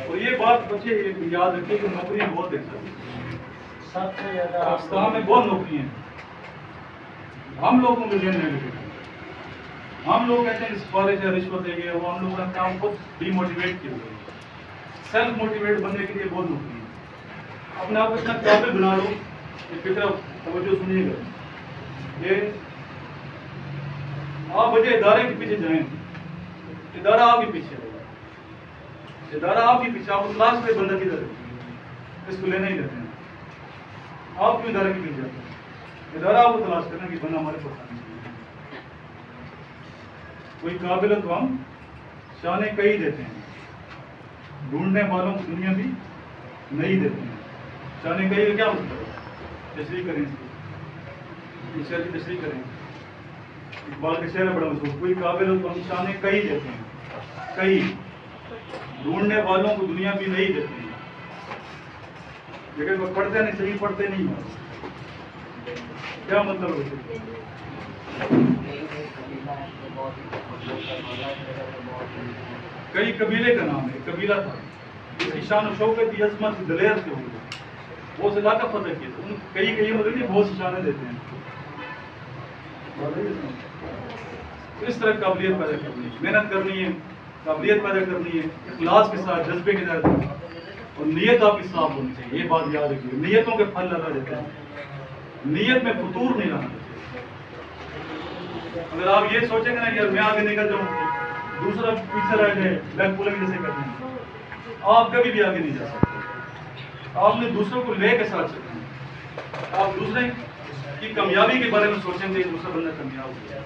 اور یہ بات بچے یاد رکھیے کہ نوکریاں بہت ہیں سب سے زیادہ پاکستان میں بہت نوکریاں ہیں. ہم لوگوں کو ذہن نہیں لگے. ہم لوگ کہتے ہیں سفارش ہے رشوت دیں گے, وہ ہم لوگوں نے کام خود ڈی موٹیویٹ کیا ہوئے. سیلف موٹیویٹ بننے کے لیے بہت نوکری ہے. اپنے آپ کو اتنا قابل بنا لو. یہ فکر توجہ سنیے گا کہ آپ وجہ ادارے کے پیچھے جائیں, ادارہ آپ کے پیچھے ہوگا. ادارہ آپ کے پیچھے, آپ کو تلاش کرے بندہ کدھر ہے, اس کو لینا ہی لیتے ہیں. آپ کیوں ادارے کے پیچھے جاتے ہیں؟ ادارہ آپ کو تلاش کرنا کہ بندہ ہمارے پاس آنے چاہیے. کوئی قابل تو ہم شانے کئی دیتے ہیں, ڈھونڈنے والوں کو دنیا بھی نہیں دیتے ہیں. شانے کئی کا کیا مطلب ہے؟ تشریح کریں, اس شعر کی تشریح کریں. اقبال کا شعر ہے بڑا مشہور, کوئی قابل ہو تو ہم شانے کئی دیتے ہیں. کئی ڈھونڈنے والوں کو دنیا بھی نہیں دیتے ہیں. لیکن وہ پڑھتے نہیں, صحیح پڑھتے نہیں ہیں. کیا مطلب ہے؟ کئی قبیلے کا نام ہے, قبیلہ تھا جس کی شان و شوکت کی عظمت دلیر سے ہوئی, بہت سے علاقہ فتح کیے. ان کئی مطلب نہیں, بہت سی شانیں دیتے ہیں. اس طرح قابلیت پیدا کرنی ہے, محنت کرنی ہے, قابلیت پیدا کرنی ہے, اخلاص کے ساتھ, جذبے کے ساتھ, اور نیت آپ کی صاف ہونی چاہیے. یہ بات یاد رکھیے, نیتوں کے پھل لگا دیتے ہیں. نیت میں فطور نہیں لانا چاہیے. اگر آپ یہ سوچیں گے نا کہ میں آگے نکل جاؤں, دوسرا پیچھے رہ جائے, بیک پولنگ جیسے کرتے ہیں, آپ کبھی بھی آگے نہیں جا سکتے. آپ نے دوسروں کو لے کے ساتھ چلنا ہے. آپ دوسرے کی کامیابی کے بارے میں سوچیں گے, دوسرا بندہ کامیاب ہو جائے.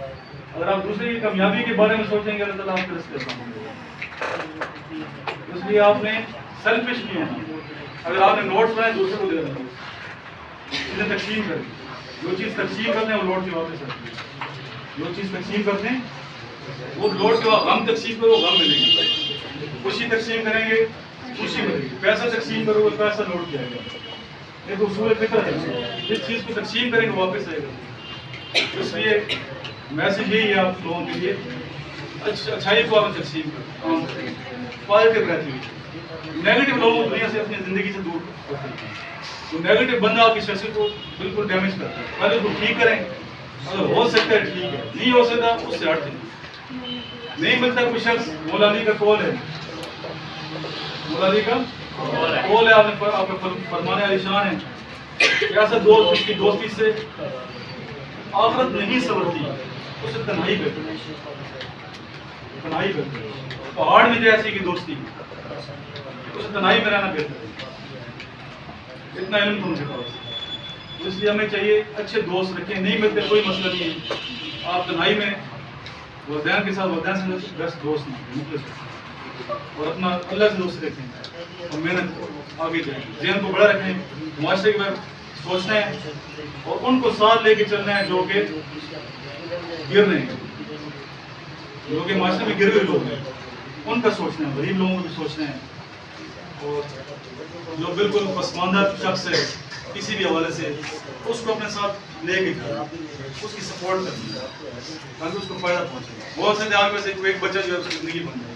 اگر آپ دوسرے کی کامیابی کے بارے میں سوچیں گے, اللہ تعالیٰ آپ کے راستے آسان ہوں گے. اس لیے آپ نے سیلفش نہیں ہونا. اگر آپ نے نوٹس بنائے دوسرے کو دے دینا, چیزیں تقسیم کریں. جو چیز تقسیم کرتے ہیں وہ لوٹ کے واپس آتی ہے. جو چیز تقسیم کرتے ہیں وہ لوٹ کے, غم تقسیم کرو غم ملے گی. خوشی تقسیم کریں گے خوشی ملے گی. پیسہ تقسیم کرو گے پیسہ لوٹ کے آئے گا. ایک اصول فکر ہے, جس چیز کو تقسیم کریں گے واپس آئے گا. اس لیے میسج یہی ہے آپ لوگوں کے لیے, اچھائی کو آپ تقسیم کریں, پازیٹیو رہتی ہوئی. نیگیٹو لوگوں کو دنیا سے اپنی زندگی سے دور رکھتے ہیں. تو نیگیٹو بندہ آپ کی شخصیت کو بالکل ڈیمیج کرتا ہے. پہلے تو ٹھیک کریں, اگر ہو سکتا ہے ٹھیک ہے, نہیں ہو سکتا اس سے ہٹ جائیں. نہیں ملتا کوئی شخص, مولا علی کا قول ہے, مولا علی کا قول ہے, آپ کا فرمان علی شان ہے کہ ایسا دوست اس کی دوستی سے آخرت نہیں سنورتی, اسے تنہائی بہتر ہے. تنہائی بہتر ہے. پہاڑ میں جیسی کی دوستی, اسے تنہائی میں رہنا بہتر ہے. اتنا علم تو مجھے پاس. اس لیے ہمیں چاہیے اچھے دوست رکھیں. نہیں ملتے کوئی مسئلہ نہیں ہے, آپ تنہائی میں والدین کے ساتھ والدین سے بیسٹ دوست ہیں, اور اپنا اللہ سے دوست رکھیں اور محنت آگے جائیں. ذہن کو بڑا رکھیں, معاشرے کے بارے سوچنا ہے اور ان کو ساتھ لے کے چلنا ہے جو کہ گر رہے ہیں, جو کہ معاشرے میں گر ہوئے لوگ ہیں, ان کا سوچنا ہے. غریب لوگوں کو بھی سوچنا ہے, اور جو بالکل پسماندہ شخص ہے کسی بھی حوالے سے, اس کو اپنے ساتھ لے کے جانا, اس کی سپورٹ کرنی ہے تاکہ اس کو فائدہ پہنچے. بہت سے آپ میں سے ایک بچہ جو ہے اس کی زندگی بن جائے.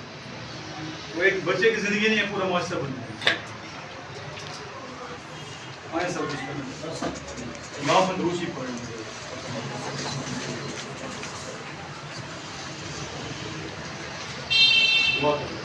وہ ایک بچے کی زندگی نہیں ہے, پورا معاشرہ بن جائے. آئیں سب کچھ کریں, لاف اندروشی پڑھیں. دعا کریں.